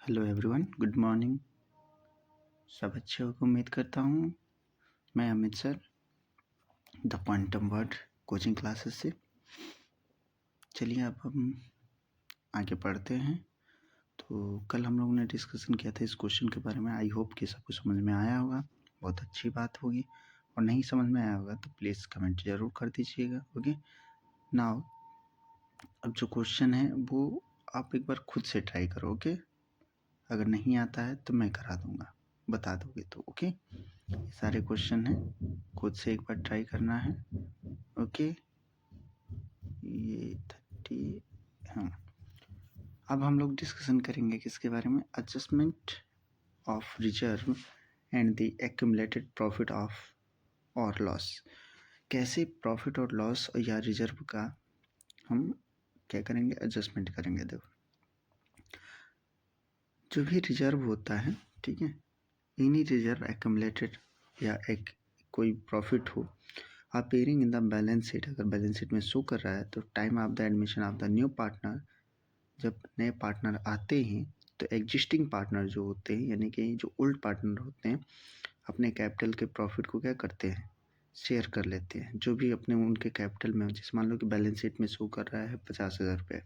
Hello everyone, good morning. सब अच्छे हो उम्मीद करता हूँ। मैं Amit sir, the quantum word coaching classes से। चलिए अब हम आगे पढ़ते हैं। तो कल हम लोगों ने डिस्कशन किया था इस क्वेश्चन के बारे में। आई होप कि सबको समझ में आया होगा, बहुत अच्छी बात होगी। और नहीं समझ में आया होगा तो प्लीज़ कमेंट ज़रूर कर दीजिएगा। ओके, नाउ अब जो क्वेश्चन है वो आप एक बार खुद से ट्राई करो। ओके, अगर नहीं आता है तो मैं करा दूँगा, बता दोगे तो। ओके, ये सारे क्वेश्चन हैं, खुद से एक बार ट्राई करना है। ओके, ये 30। हाँ, अब हम लोग डिस्कशन करेंगे किसके बारे में? Adjustment of reserve and the accumulated profit of और लॉस। कैसे प्रॉफिट और लॉस या रिजर्व का हम क्या करेंगे? एडजस्टमेंट करेंगे। देखो, जो भी रिजर्व होता है, ठीक है, एनी रिजर्व एक्यूमुलेटेड या एक कोई प्रॉफिट हो appearing in the balance sheet, अगर बैलेंस शीट में शो कर रहा है तो time of the admission of the new partner, जब नए पार्टनर आते हैं तो एग्जिस्टिंग पार्टनर जो होते हैं, यानी कि जो ओल्ड पार्टनर होते हैं, अपने कैपिटल के प्रॉफिट को क्या करते हैं? शेयर कर लेते हैं। जो भी अपने उनके कैपिटल में, जैसे मान लो कि बैलेंस शीट में शो कर रहा है 50,000 रुपये,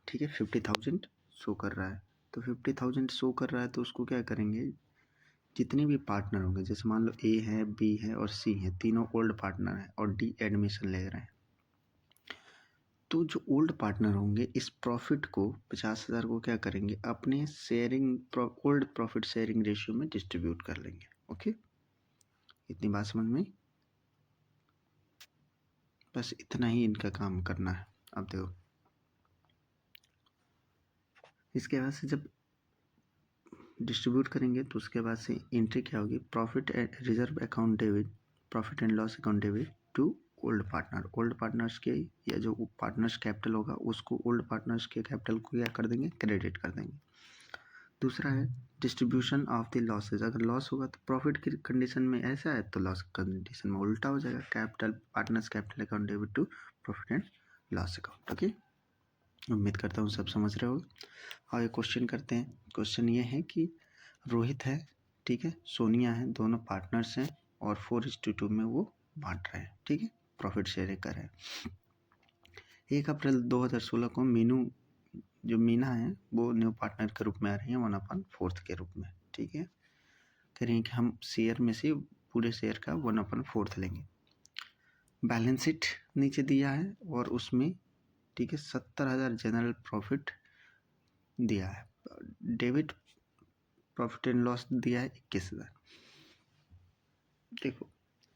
ठीक है, 50,000 शो कर रहा है, तो 50,000 शो कर रहा है तो उसको क्या करेंगे? जितने भी पार्टनर होंगे, जैसे मान लो ए है, बी है और सी है, तीनों ओल्ड पार्टनर हैं और डी एडमिशन ले रहे हैं, तो जो ओल्ड पार्टनर होंगे इस प्रॉफिट को 50,000 को क्या करेंगे? अपने sharing old profit sharing ratio में डिस्ट्रीब्यूट कर लेंगे। ओके, इतनी बात समझ में? बस इतना ही इनका काम करना है। अब देखो, इसके बाद से जब डिस्ट्रीब्यूट करेंगे तो उसके बाद से एंट्री क्या होगी? Profit and reserve account debit, profit and loss account debit to old partner. Old partners के या जो पार्टनर्स कैपिटल होगा उसको ओल्ड पार्टनर्स के कैपिटल को क्या कर देंगे? क्रेडिट कर देंगे। दूसरा है डिस्ट्रीब्यूशन ऑफ द लॉसेज। अगर लॉस होगा तो प्रॉफिट की कंडीशन में ऐसा है तो लॉस कंडीशन में उल्टा हो जाएगा। Capital partners capital account debit to profit and loss account. Okay, उम्मीद करता हूँ सब समझ रहे हो। और ये क्वेश्चन करते हैं। क्वेश्चन ये है कि रोहित है, ठीक है, सोनिया है, दोनों पार्टनर्स हैं और 4:2 में वो बांट रहे हैं, ठीक है, प्रॉफिट शेयरिंग कर रहे हैं। 1 अप्रैल 2016 को मीना है वो न्यू पार्टनर के रूप में आ रही है 1/4 के रूप में, ठीक है। कह रही हैं कि हम शेयर में से पूरे शेयर का 1/4 लेंगे। बैलेंस शीट नीचे दिया है और उसमें, ठीक है, 70,000 जनरल प्रॉफिट दिया है। डेबिट प्रॉफिट एंड लॉस दिया है 21,000। देखो,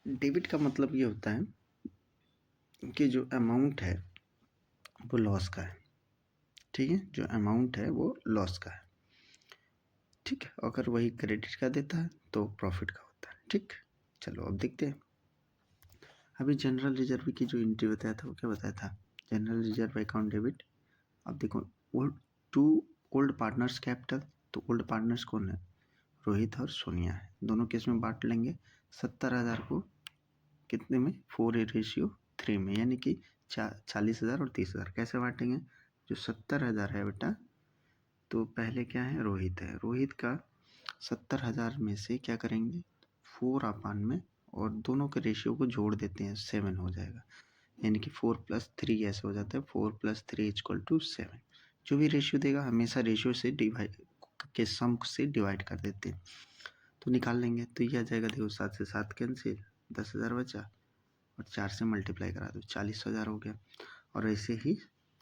डेबिट का मतलब ये होता है कि जो अमाउंट है वो लॉस का है, ठीक है, जो अमाउंट है वो लॉस का है, ठीक है। अगर वही क्रेडिट का देता है तो प्रॉफिट का होता है, ठीक। चलो अब देखते हैं। अभी जनरल रिजर्व की जो एंट्री बताया था वो क्या बताया था? General reserve account debit. अब देखो, ओल्ड पार्टनर्स कैपिटल, तो ओल्ड पार्टनर्स कौन है? रोहित और सोनिया है। दोनों केस में बांट लेंगे 70,000 को कितने में? 4:3 में, यानी कि 40,000 और 30,000। कैसे बांटेंगे? जो 70,000 है बेटा, तो पहले क्या है? रोहित है। रोहित का 70,000 में से क्या करेंगे? 4 में, और दोनों के रेशियो को जोड़ देते हैं, 7 हो जाएगा, यानी कि 4 + 3 ऐसे हो जाता है। 4 + 3 = 7। जो भी रेशियो देगा हमेशा रेशियो से डिवाइड के सम से डिवाइड कर देते हैं, तो निकाल लेंगे। तो ये आ जाएगा, देखो 7 से 7 कैंसिल, 10,000 बचा और 4 से मल्टीप्लाई करा दो, 40,000 हो गया। और ऐसे ही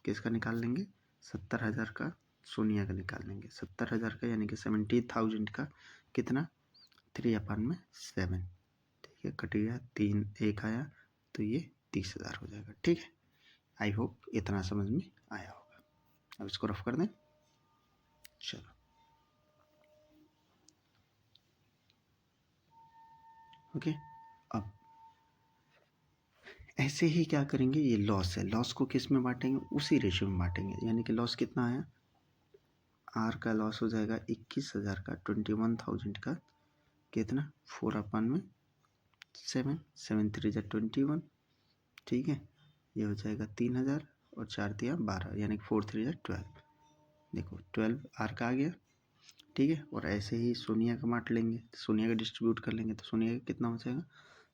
किसका निकाल लेंगे? 70,000 का सोनिया का निकाल लेंगे। 70,000 का यानी कि 70,000 का कितना? 3/7, ठीक है, कट गया, 3 1 आया तो ये 30,000 हो जाएगा, ठीक है। आई होप इतना समझ में आया होगा। अब इसको रफ कर दें। चलो, ओके। अब ऐसे ही क्या करेंगे? ये लॉस है, लॉस को किस में बांटेंगे? उसी रेशियो में बांटेंगे, यानी कि लॉस कितना आया? आर का लॉस हो जाएगा 21,000 का, 21,000 का कितना? 4/7, 7 3 = 21, ठीक है। ये हो जाएगा 3,000 और 4 × 3 = 12, यानी कि 4 3 = 12। देखो 12 आर का आ गया, ठीक है। और ऐसे ही सोनिया का मार्ट लेंगे, सोनिया का डिस्ट्रीब्यूट कर लेंगे तो सोनिया का कितना हो जाएगा,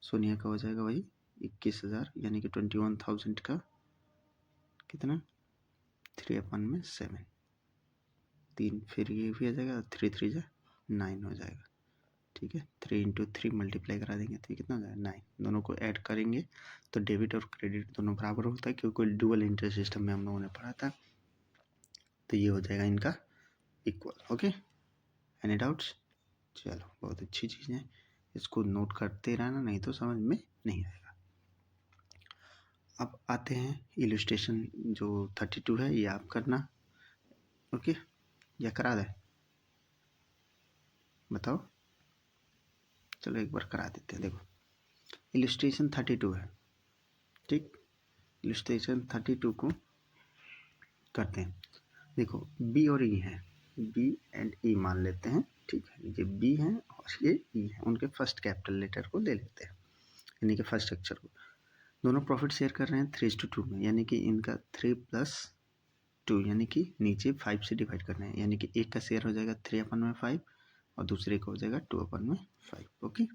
सोनिया का हो जाएगा वही 21,000 यानी कि 21,000 का कितना 3/7 3, फिर ये भी आ जाएगा 3 3 जा 9 हो जाएगा। ठीक है, 3 × 3 मल्टीप्लाई करा देंगे तो ये कितना हो जाएगा 9। दोनों को ऐड करेंगे तो डेबिट और क्रेडिट दोनों बराबर होता है, क्योंकि डुअल इंटरेस्ट सिस्टम में हम लोगों ने पढ़ा था। तो ये हो जाएगा इनका इक्वल। Okay, any doubts? चलो, बहुत अच्छी चीज़ है, इसको नोट करते रहना, नहीं तो समझ में नहीं आएगा। अब आते हैं इलस्ट्रेशन जो 32 है, ये आप करना। ओके, या करा दें, बताओ? चलो एक बार करा देते हैं। देखो, इलस्ट्रेशन 32 है, ठीक। इलस्ट्रेशन 32 को करते हैं। देखो, बी और ई है, बी एंड ई मान लेते हैं, ठीक है। ये बी है और ये ई है, उनके फर्स्ट कैपिटल लेटर को ले लेते हैं, यानी कि फर्स्ट अक्षर को। दोनों प्रॉफिट शेयर कर रहे हैं 3:2 में, यानी कि इनका 3 + 2 यानी कि नीचे 5 से डिवाइड करना है, यानी कि एक का शेयर हो जाएगा 3/5 और दूसरे का हो जाएगा 2/5। ओके,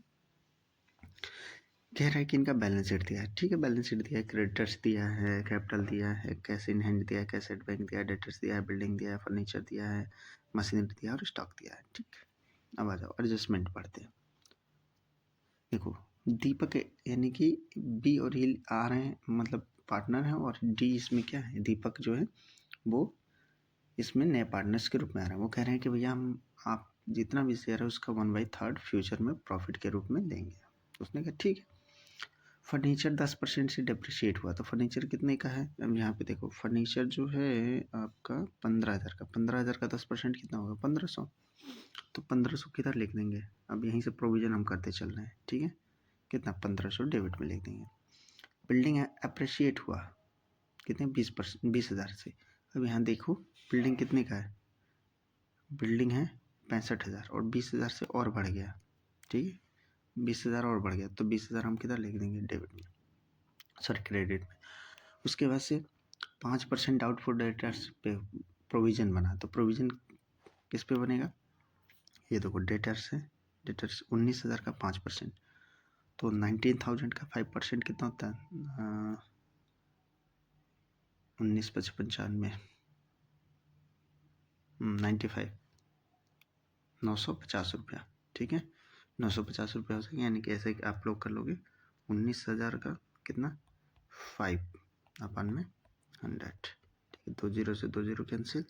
कह रहा है कि इनका बैलेंस शीट दिया है, ठीक है। बैलेंस शीट दिया है, क्रेडिटर्स दिया है, कैपिटल दिया है, कैश इन हैंड दिया है, कैश एट बैंक दिया है, डेटर्स दिया है, बिल्डिंग दिया है, फर्नीचर दिया है, मशीनरी दिया है और स्टॉक दिया है, ठीक। अब आ जाओ एडजस्टमेंट पढ़ते हैं। देखो, दीपक यानी कि बी और ई आ रहे हैं, मतलब पार्टनर हैं, और डी इसमें क्या है, दीपक जो है वो इसमें नए पार्टनर्स के रूप में आ रहा है। वो कह रहे हैं कि भैया हम आप जितना भी शेयर है उसका 1/3 फ्यूचर में प्रॉफिट के रूप में लेंगे। उसने कहा ठीक है। फर्नीचर 10% से डिप्रिशिएट हुआ, तो फर्नीचर कितने का है, अब यहाँ पे देखो, फर्नीचर जो है आपका 15,000 का, 15,000 का 10% कितना होगा 1500, तो 1500 किधर लिख देंगे, अब यहीं से प्रोविजन हम करते चल रहे हैं, ठीक है। कितना 1500 डेबिट में लिख देंगे। बिल्डिंग अप्रिशिएट हुआ कितने 20,000 से। अब यहाँ देखो बिल्डिंग कितने का है, बिल्डिंग है 65,000 और 20,000 से और बढ़ गया, ठीक है। 20,000 और बढ़ गया तो 20,000 हम किधर लिख देंगे डेबिट में, सॉरी क्रेडिट में। उसके बाद से 5% डाउटफुल डेटर्स पे प्रोविज़न बना, तो प्रोविज़न किस पे बनेगा, ये देखो डेटर्स है, डेटर्स 19,000 का 5%, तो 19,000 का 5% कितना होता है 19,595 95 950 रुपया, ठीक है। 950 रुपया हो सके, यानी कि ऐसे आप लोग कर लोगे 19,000 का कितना 5/100, ठीक है। 2 0 से 2 0 कैंसिल,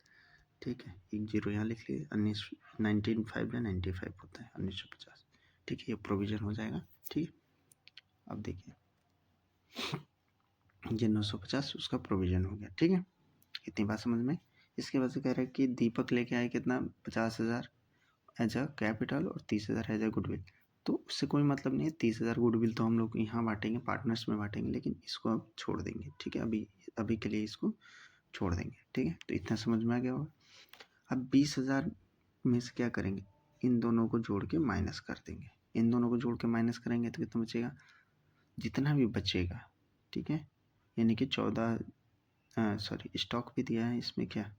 ठीक है। 1 0 यहाँ लिख लिए, 19,595 होता है 1950, ठीक है। ये प्रोविज़न हो जाएगा, ठीक है। अब देखिए ये 950 उसका प्रोविज़न हो गया, ठीक है। इतनी बात समझ में। इसके बाद से कह रहा है कि दीपक लेके आए कितना 50,000 एज अ कैपिटल और 30,000 एज अ गुडविल, तो उससे कोई मतलब नहीं है। 30,000 गुडविल तो हम लोग यहाँ बांटेंगे, पार्टनर्स में बांटेंगे, लेकिन इसको अब छोड़ देंगे, ठीक है। अभी के लिए इसको छोड़ देंगे, ठीक है। तो इतना समझ में आ गया होगा। अब 20,000 में से क्या करेंगे, इन दोनों को जोड़ के माइनस कर देंगे। इन दोनों को जोड़ के माइनस करेंगे तो कितना बचेगा, जितना भी बचेगा, ठीक है। यानी कि 14 सॉरी स्टॉक भी दिया है इसमें, क्या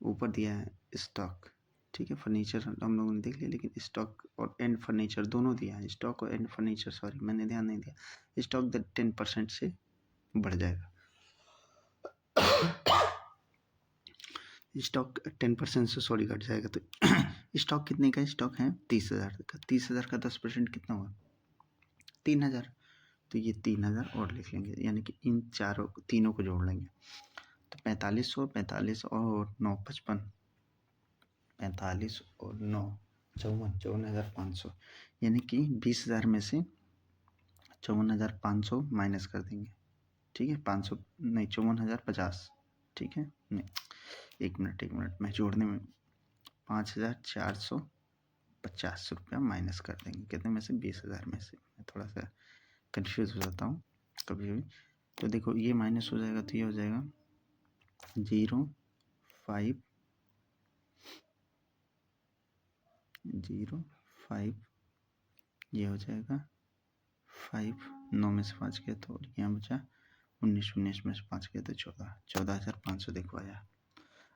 ऊपर दिया है स्टॉक, ठीक है। फर्नीचर हम लोगों ने देख लिया, लेकिन स्टॉक और एंड फर्नीचर दोनों दिया है। स्टॉक और एंड फर्नीचर, सॉरी मैंने ध्यान नहीं दिया। स्टॉक 10% से बढ़ जाएगा, स्टॉक 10% से सॉरी घट जाएगा। तो स्टॉक कितने का, स्टॉक है 30,000 का, 30,000 का 10% कितना हुआ 3,000, तो ये 3,000 और लिख लेंगे, यानी कि इन तीनों को जोड़ लेंगे तो 4500, 45 और 9 55, 45 और 9 54, 54,500, यानी कि 20,000 में से 54,500 माइनस कर देंगे, ठीक है। 500 नहीं 54,050, ठीक है। नहीं एक मिनट मैं जोड़ने में 5,450 रुपया माइनस कर देंगे, कितने में से 20,000 में से। मैं थोड़ा सा कंफ्यूज हो जाता हूँ कभी कभी। तो देखो ये माइनस हो जाएगा तो ये हो जाएगा 0.5 ये हो जाएगा 5, 9 में से 5 गया तो यहाँ बचा 19 में से 5 गया तो 14,500 देखो आया।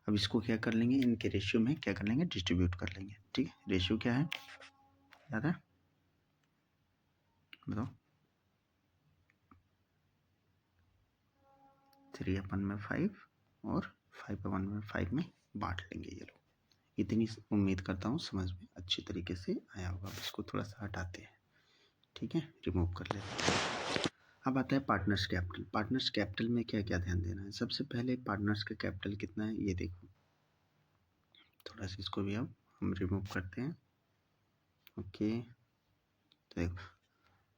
अब इसको क्या कर लेंगे, इनके रेशियो में क्या कर लेंगे, डिस्ट्रीब्यूट कर लेंगे। ठीक है, रेशियो क्या है याद है, बताओ। 3/5 और 5/5 में बांट लेंगे ये लोग। इतनी उम्मीद करता हूँ समझ में अच्छी तरीके से आया होगा। इसको थोड़ा सा हटाते हैं, ठीक है, रिमूव कर लेते हैं। अब आता है पार्टनर्स कैपिटल। पार्टनर्स कैपिटल में क्या क्या ध्यान देना है, सबसे पहले पार्टनर्स का कैपिटल कितना है ये देखो, थोड़ा सा इसको भी अब हम रिमूव करते हैं। ओके, तो देखो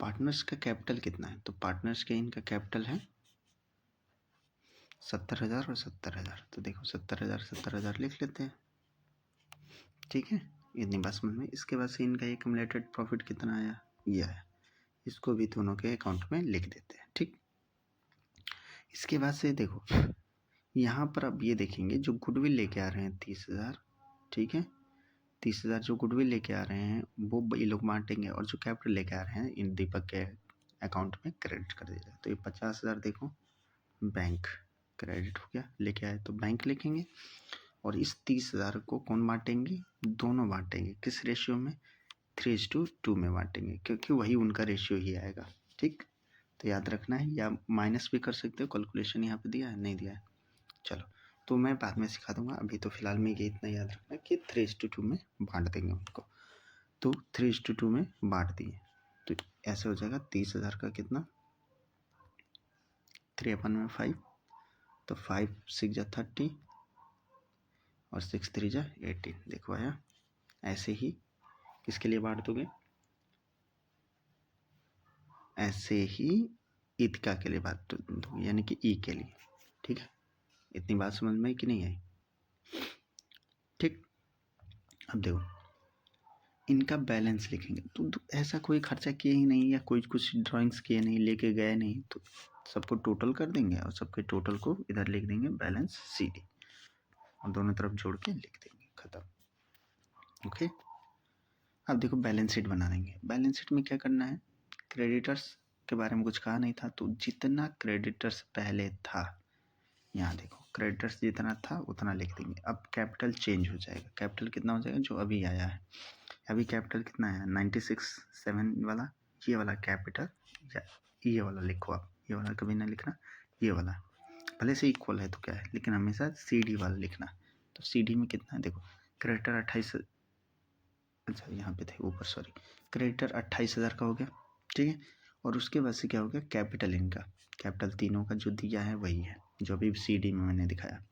पार्टनर्स का कैपिटल कितना है, तो पार्टनर्स के इनका कैपिटल है 70,000 और 70,000। तो देखो 70,000 लिख लेते हैं, ठीक है, इतनी बात समझ में। इसके बाद से इनका एक्युमुलेटेड प्रॉफिट कितना आया, ये आया, इसको भी दोनों के अकाउंट में लिख देते हैं। ठीक, इसके बाद से देखो यहाँ पर अब ये देखेंगे जो गुडविल लेके आ रहे हैं 30,000, ठीक है, 30,000 जो गुडविल लेके आ रहे हैं वो ये लोग बांटेंगे, और जो कैपिटल लेके आ रहे हैं इन दीपक के अकाउंट में क्रेडिट कर दिया जाए। तो ये 50,000 देखो बैंक क्रेडिट हो गया, लेके आए तो बैंक लिखेंगे, और इस 30,000 को कौन बांटेंगे, दोनों बांटेंगे, किस रेशियो में, 3:2 में बांटेंगे, क्योंकि वही उनका रेशियो ही आएगा। ठीक, तो याद रखना है, या माइनस भी कर सकते हो, कैलकुलेशन यहाँ पे दिया है, नहीं दिया है, चलो तो मैं बाद में सिखा दूंगा। अभी तो फिलहाल में ये इतना याद रखना कि 3:2 में बांट देंगे उनको। तो 3:2 में बांट दिए, तो ऐसे हो जाएगा 30,000 का कितना, 3/5, तो 5 6 जा 30 और 6 3 जा 18, देखो आया। ऐसे ही किसके लिए बांट दोगे, ऐसे ही ईदका के लिए बांट दोगे, यानी कि ई के लिए। ठीक है, इतनी बात समझ में कि नहीं आई। ठीक, अब देखो इनका बैलेंस लिखेंगे, तो ऐसा कोई खर्चा किए ही नहीं, या कोई कुछ ड्राइंग्स किए नहीं, लेके गए नहीं, तो सबको टोटल कर देंगे और सबके टोटल को इधर लिख देंगे बैलेंस CD, और दोनों तरफ जोड़ के लिख देंगे, खत्म। ओके, अब देखो बैलेंस शीट बना देंगे। बैलेंस शीट में क्या करना है, क्रेडिटर्स के बारे में कुछ कहा नहीं था, तो जितना क्रेडिटर्स पहले था, यहाँ देखो क्रेडिटर्स जितना था उतना लिख देंगे। अब कैपिटल चेंज हो जाएगा, कैपिटल कितना हो जाएगा, जो अभी आया है, अभी कैपिटल कितना है 96,7 वाला, ये वाला कैपिटल, या ये वाला लिखो आप, ये वाला कभी ना लिखना, ये वाला भले से इक्वल है तो क्या है, लेकिन हमेशा CD वाला लिखना। तो CD में कितना है देखो, क्रेडिटर 28, अच्छा यहाँ पे थे ऊपर, सॉरी, क्रेडिटर 28,000 का हो गया, ठीक है। और उसके बाद से क्या हो गया, कैपिटल इनका, कैपिटल तीनों का जो दिया है वही है जो अभी CD में मैंने दिखाया।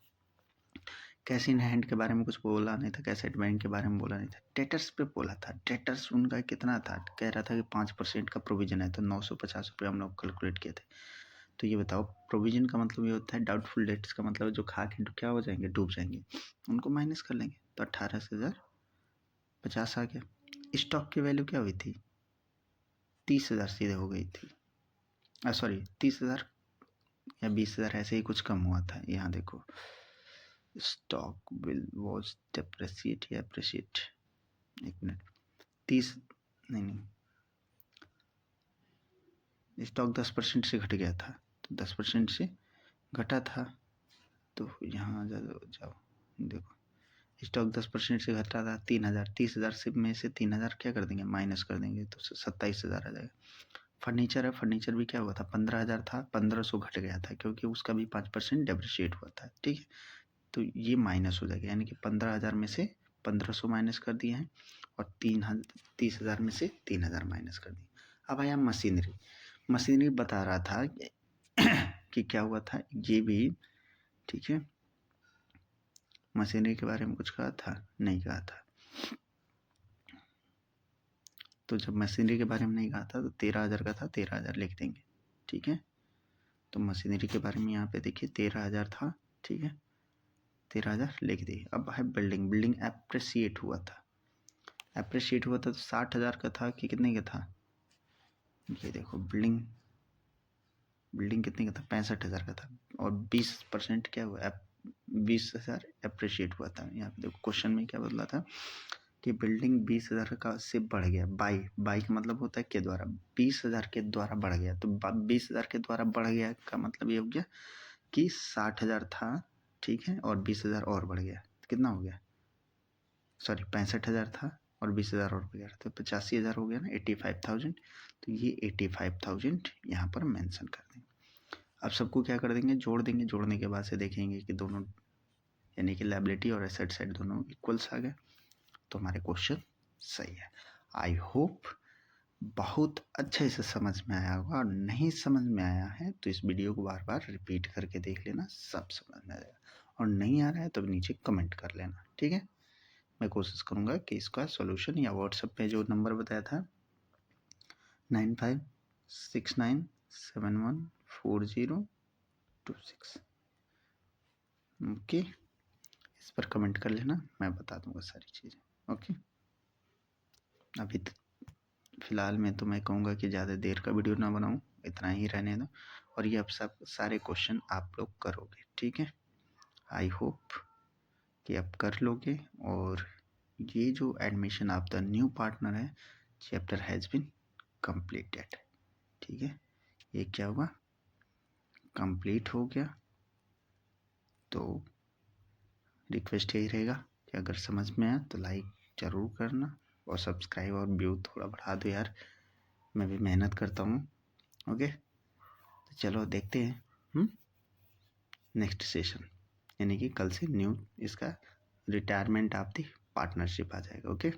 कैश इन हैंड के बारे में कुछ बोला नहीं था, कैश एट बैंक के बारे में बोला नहीं था, डेटर्स पे बोला था। डेटर्स उनका कितना था, कह रहा था कि 5% का प्रोविजन है, तो 950 रुपये हम लोग कैलकुलेट किए थे। तो ये बताओ, प्रोविजन का मतलब ये होता है, डाउटफुल डेट्स का मतलब जो खा के क्या हो जाएंगे, डूब जाएंगे, उनको माइनस कर लेंगे, तो 18,050 आ गया। स्टॉक की वैल्यू क्या हुई थी, 30,000 सीधे हो गई थी, सॉरी 30,000 या 20,000 ऐसे ही कुछ कम हुआ था। यहाँ देखो स्टॉक विल वॉज डेप्रेशिएट या अप्रिशिएट, एक मिनट, 30 नहीं, स्टॉक 10% से घट गया था, तो 10% से घटा था, तो यहाँ जाओ देखो स्टॉक 10% से घटा था 3,000, 30,000 से में से 3,000 क्या कर देंगे, माइनस कर देंगे, तो 27,000 आ जाएगा। फर्नीचर है, फर्नीचर भी क्या हुआ था, 15,000 था, 1,500 घट गया था, क्योंकि उसका भी 5% डेप्रिशिएट हुआ था, ठीक है, तो ये माइनस हो जाएगा, यानी कि 15,000 में से 1,500 माइनस कर दिए हैं, और 30,000 में से 3,000 माइनस कर दिए। अब आया मशीनरी, मशीनरी बता रहा था कि क्या हुआ था, ये भी ठीक है, मशीनरी के बारे में कुछ कहा था, नहीं कहा था, तो जब मशीनरी के बारे में नहीं कहा था तो 13,000 का था, 13,000 लिख देंगे, ठीक है। तो मशीनरी के बारे में यहाँ पे देखिए 13,000 था, ठीक है, 13,000 लिख दिए। अब है बिल्डिंग, बिल्डिंग एप्रिसिएट हुआ था, एप्रिशिएट हुआ था तो 60,000 का था कि कितने का था, ये देखो बिल्डिंग, बिल्डिंग कितने का था, 65,000 का था, और 20% क्या हुआ, 20,000 एप्रिशिएट हुआ था। यहाँ पे देखो क्वेश्चन में क्या बदला था कि बिल्डिंग 20,000 का से बढ़ गया, बाई का मतलब होता है के द्वारा, 20,000 के द्वारा बढ़ गया, तो 20,000 के द्वारा बढ़ गया का मतलब ये हो गया कि 60,000 था, ठीक है, और 20,000 और बढ़ गया, कितना हो गया, सॉरी 65,000 था और 20,000 और बढ़ गया, तो 85,000 हो गया ना, 85,000। तो ये 85,000 यहाँ पर मेंशन कर देंगे। अब सबको क्या कर देंगे, जोड़ देंगे। जोड़ने के बाद से देखेंगे कि दोनों यानी कि लायबिलिटी और एसेट साइड दोनों इक्वल्स आ गए, तो हमारे क्वेश्चन सही है। आई होप बहुत अच्छे से समझ में आया होगा, और नहीं समझ में आया है तो इस वीडियो को बार बार रिपीट करके देख लेना, सब समझ में आ जाएगा। और नहीं आ रहा है तो नीचे कमेंट कर लेना, ठीक है। मैं कोशिश करूँगा कि इसका सॉल्यूशन या व्हाट्सएप पे जो नंबर बताया था 9569714026, ओके, इस पर कमेंट कर लेना, मैं बता दूंगा सारी चीज़ें, ओके। अभी फ़िलहाल में तो मैं कहूँगा कि ज़्यादा देर का वीडियो ना बनाऊँ, इतना ही रहने दो, और ये अब सब सारे क्वेश्चन आप लोग करोगे, ठीक है। आई होप कि आप कर लोगे। और ये जो admission of the new partner है, चैप्टर हैज़ बीन कंप्लीटेड, ठीक है। ये क्या हुआ, कंप्लीट हो गया। तो रिक्वेस्ट यही रहेगा कि अगर समझ में आया तो लाइक ज़रूर करना, और सब्सक्राइब और व्यू थोड़ा बढ़ा दो यार, मैं भी मेहनत करता हूँ, ओके। तो चलो देखते हैं नेक्स्ट सेशन, यानी कि कल से न्यू इसका रिटायरमेंट ऑफ द पार्टनरशिप आ जाएगा, ओके।